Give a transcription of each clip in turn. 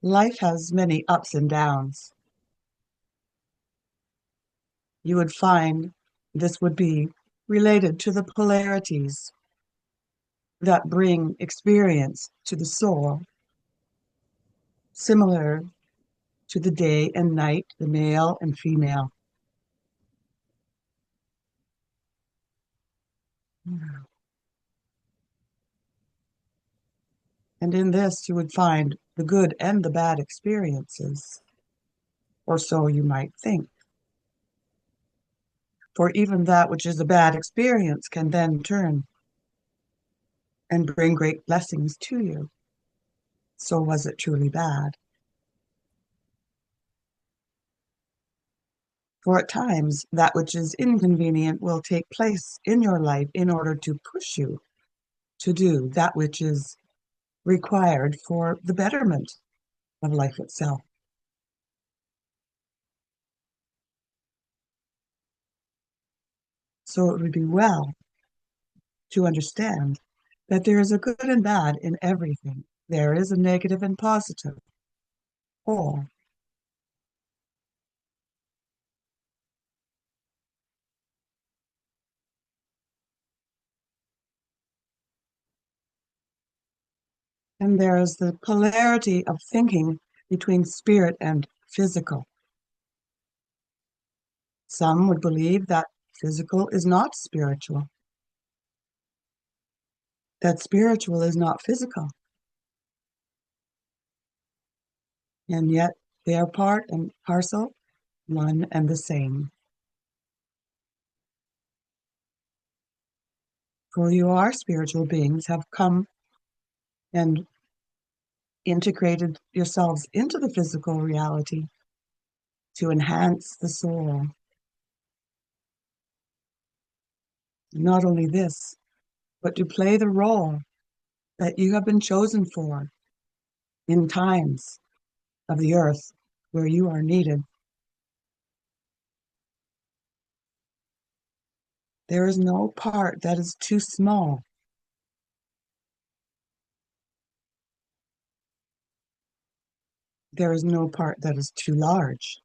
Life has many ups and downs. You would find this would be related to the polarities that bring experience to the soul, similar to the day and night, the male and female. And in this, you would find the good and the bad experiences, or so you might think. For even that which is a bad experience can then turn and bring great blessings to you. So was it truly bad? For at times, that which is inconvenient will take place in your life in order to push you to do that which is required for the betterment of life itself. So it would be well to understand that there is a good and bad in everything. There is a negative and positive whole. And there is the polarity of thinking between spirit and physical. Some would believe that physical is not spiritual, that spiritual is not physical. And yet they are part and parcel, one and the same. For you are spiritual beings, have come and integrated yourselves into the physical reality to enhance the soul. Not only this, but to play the role that you have been chosen for in times of the earth where you are needed. There is no part that is too small. There is no part that is too large,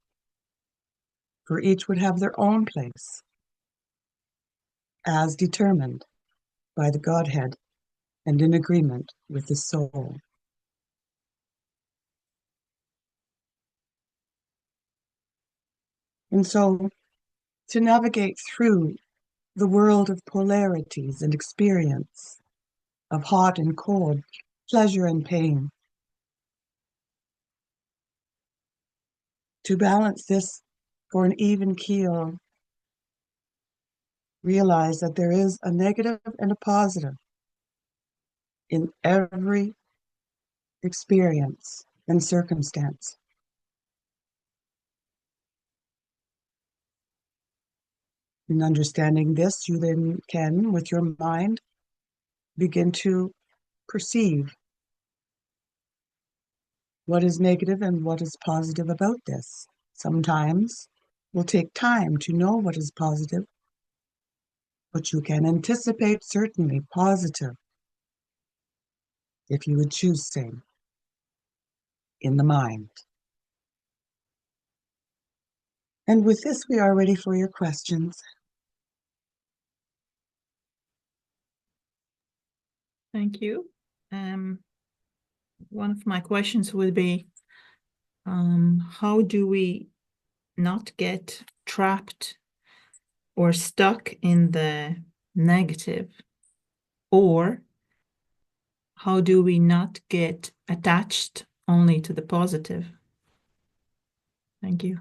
for each would have their own place, as determined by the Godhead and in agreement with the soul. And so, to navigate through the world of polarities and experience, of hot and cold, pleasure and pain, to balance this for an even keel, realize that there is a negative and a positive in every experience and circumstance. In understanding this, you then can, with your mind, begin to perceive what is negative and what is positive about this. Sometimes it will take time to know what is positive, but you can anticipate certainly positive if you would choose same in the mind. And with this, we are ready for your questions. Thank you. One of my questions would be, how do we not get trapped or stuck in the negative? Or how do we not get attached only to the positive? Thank you.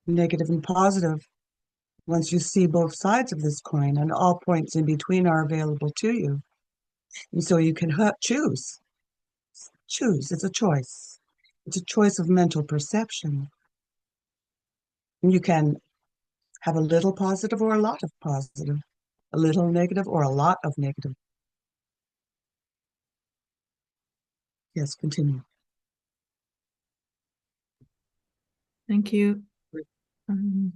Negative and positive, once you see both sides of this coin, and all points in between are available to you. And so you can choose. Choose. It's a choice. It's a choice of mental perception. And you can have a little positive or a lot of positive, a little negative or a lot of negative. Yes, continue. Thank you. Um,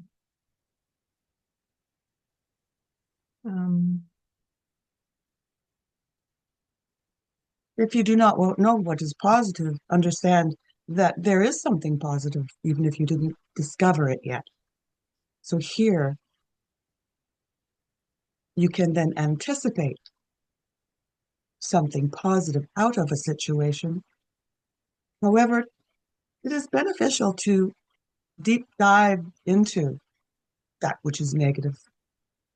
um, If you do not know what is positive, understand that there is something positive, even if you didn't discover it yet. So here, you can then anticipate something positive out of a situation. However, it is beneficial to deep dive into that which is negative,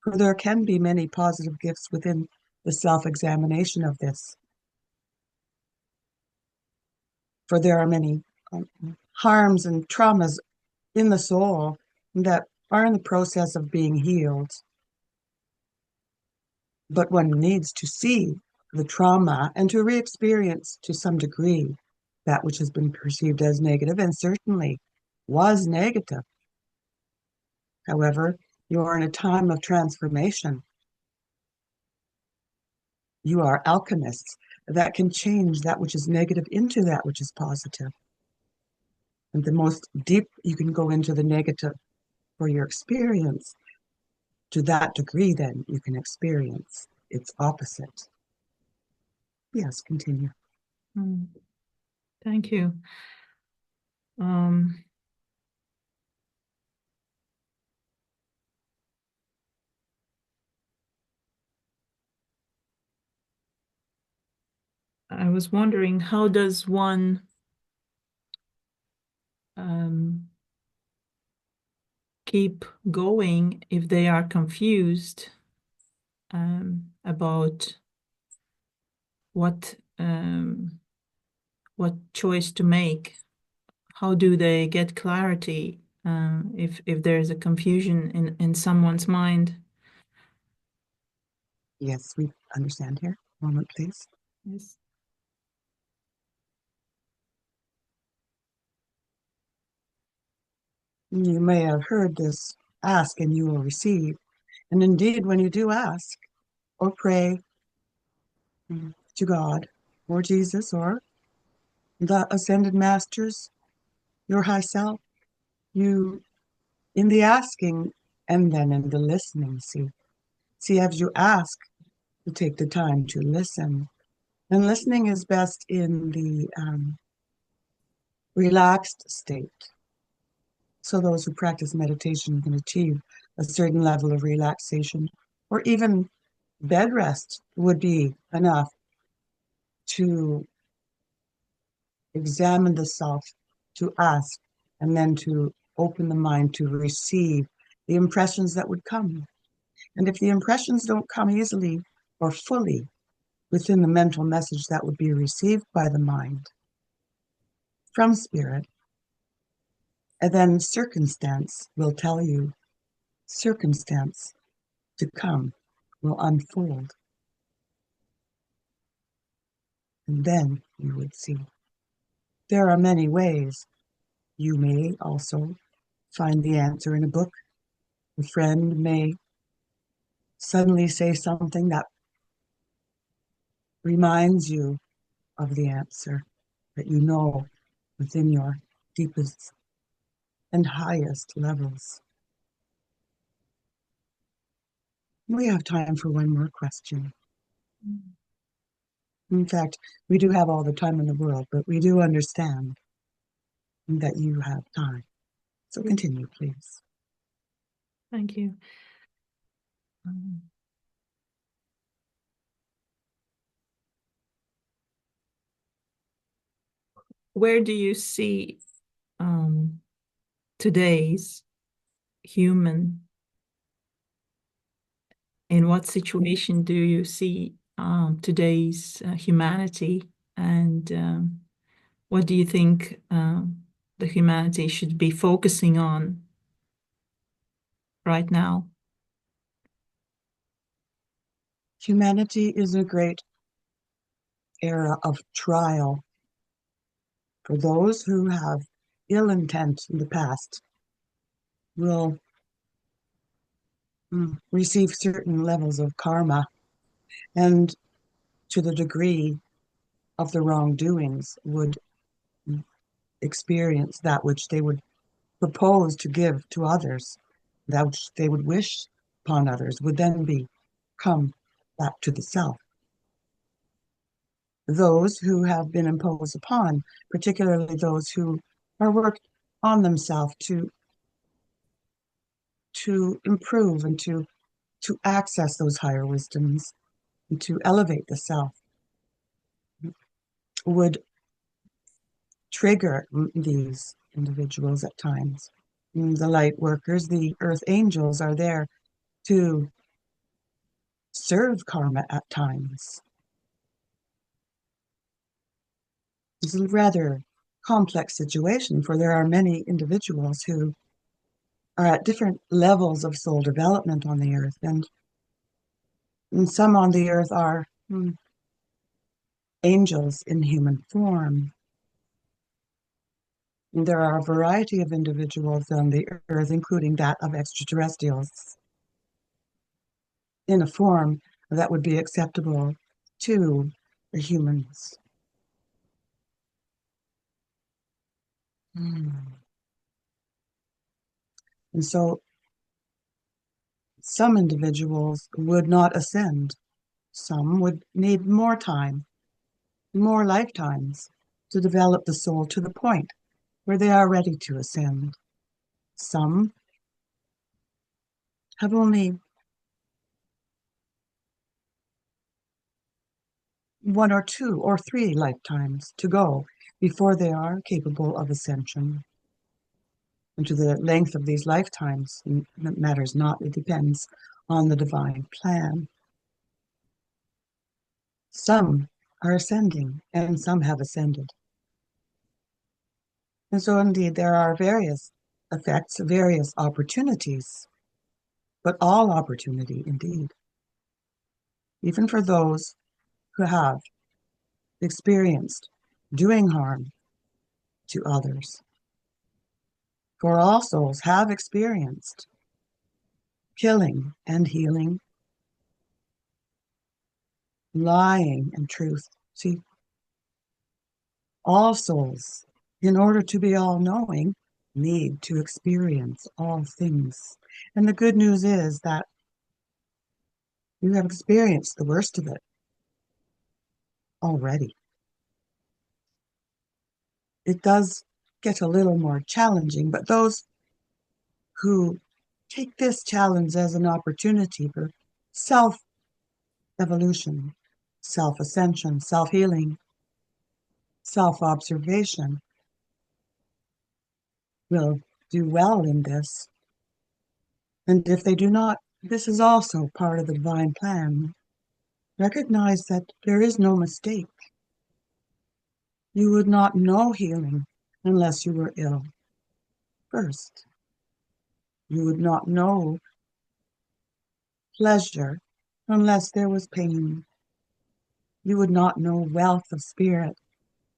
for there can be many positive gifts within the self-examination of this. For there are many harms and traumas in the soul that are in the process of being healed. But one needs to see the trauma and to re-experience to some degree that which has been perceived as negative and certainly was negative. However, you are in a time of transformation. You are alchemists that can change that which is negative into that which is positive. And the most deep you can go into the negative for your experience, to that degree, then you can experience its opposite. Yes, continue. Thank you. I was wondering, how does one keep going if they are confused about what choice to make? How do they get clarity if there's a confusion in someone's mind? Yes, we understand here. Moment, please. Yes. You may have heard this, ask and you will receive. And indeed, when you do ask or pray to God or Jesus or the ascended masters, your high self, you, in the asking and then in the listening, see, as you ask, you take the time to listen. And listening is best in the relaxed state. So those who practice meditation can achieve a certain level of relaxation, or even bed rest would be enough to examine the self, to ask, and then to open the mind to receive the impressions that would come. And if the impressions don't come easily or fully within the mental message that would be received by the mind from spirit, and then circumstance will tell you, circumstance to come will unfold. And then you would see. There are many ways. You may also find the answer in a book. A friend may suddenly say something that reminds you of the answer that you know within your deepest and highest levels. We have time for one more question. In fact, we do have all the time in the world, but we do understand that you have time. So continue, please. Thank you. Where do you see today's human? In what situation do you see today's humanity, and what do you think the humanity should be focusing on right now? Humanity is a great era of trial for those who have ill intent in the past will receive certain levels of karma, and to the degree of the wrongdoings would experience that which they would propose to give to others, that which they would wish upon others would then be come back to the self. those who have been imposed upon, particularly those who are working on themselves to improve and to access those higher wisdoms and to elevate the self, would trigger these individuals at times. The light workers, the earth angels, are there to serve karma at times. It's a rather complex situation, for there are many individuals who are at different levels of soul development on the earth, and some on the earth are angels in human form. And there are a variety of individuals on the earth, including that of extraterrestrials, in a form that would be acceptable to the humans. And so some individuals would not ascend. Some would need more time, more lifetimes, to develop the soul to the point where they are ready to ascend. Some have only one or two or three lifetimes to go before they are capable of ascension. And to the length of these lifetimes, it matters not. It depends on the divine plan. Some are ascending, and some have ascended. And so indeed there are various effects, various opportunities, but all opportunity indeed, even for those who have experienced doing harm to others. For all souls have experienced killing and healing, lying and truth. See, all souls, in order to be all-knowing, need to experience all things. And the good news is that you have experienced the worst of it already. It does get a little more challenging, but those who take this challenge as an opportunity for self-evolution, self-ascension, self-healing, self-observation will do well in this. And if they do not, this is also part of the divine plan. Recognize that there is no mistake. You would not know healing unless you were ill first. You would not know pleasure unless there was pain. You would not know wealth of spirit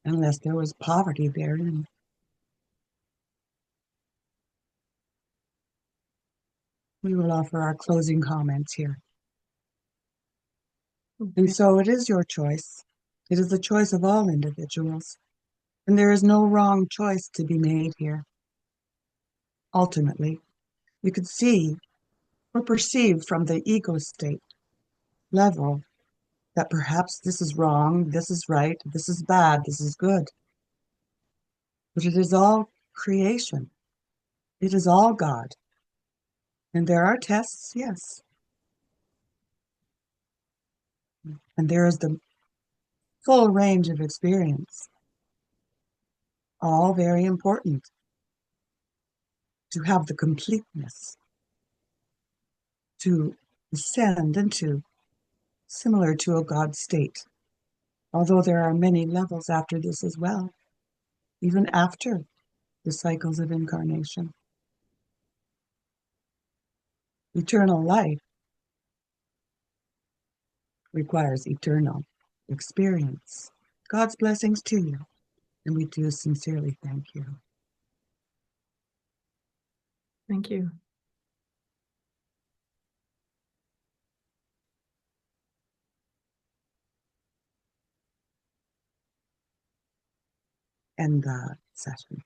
unless there was poverty therein. We will offer our closing comments here. And so it is your choice. It is the choice of all individuals. And there is no wrong choice to be made here. Ultimately, you could see or perceive from the ego state level that perhaps this is wrong, this is right, this is bad, this is good. But it is all creation. It is all God. And there are tests, yes. And there is the full range of experience. All very important to have the completeness, to ascend into similar to a God state. Although there are many levels after this as well, even after the cycles of incarnation. Eternal life requires eternal experience. God's blessings to you, and we do sincerely thank you. Thank you. End the session.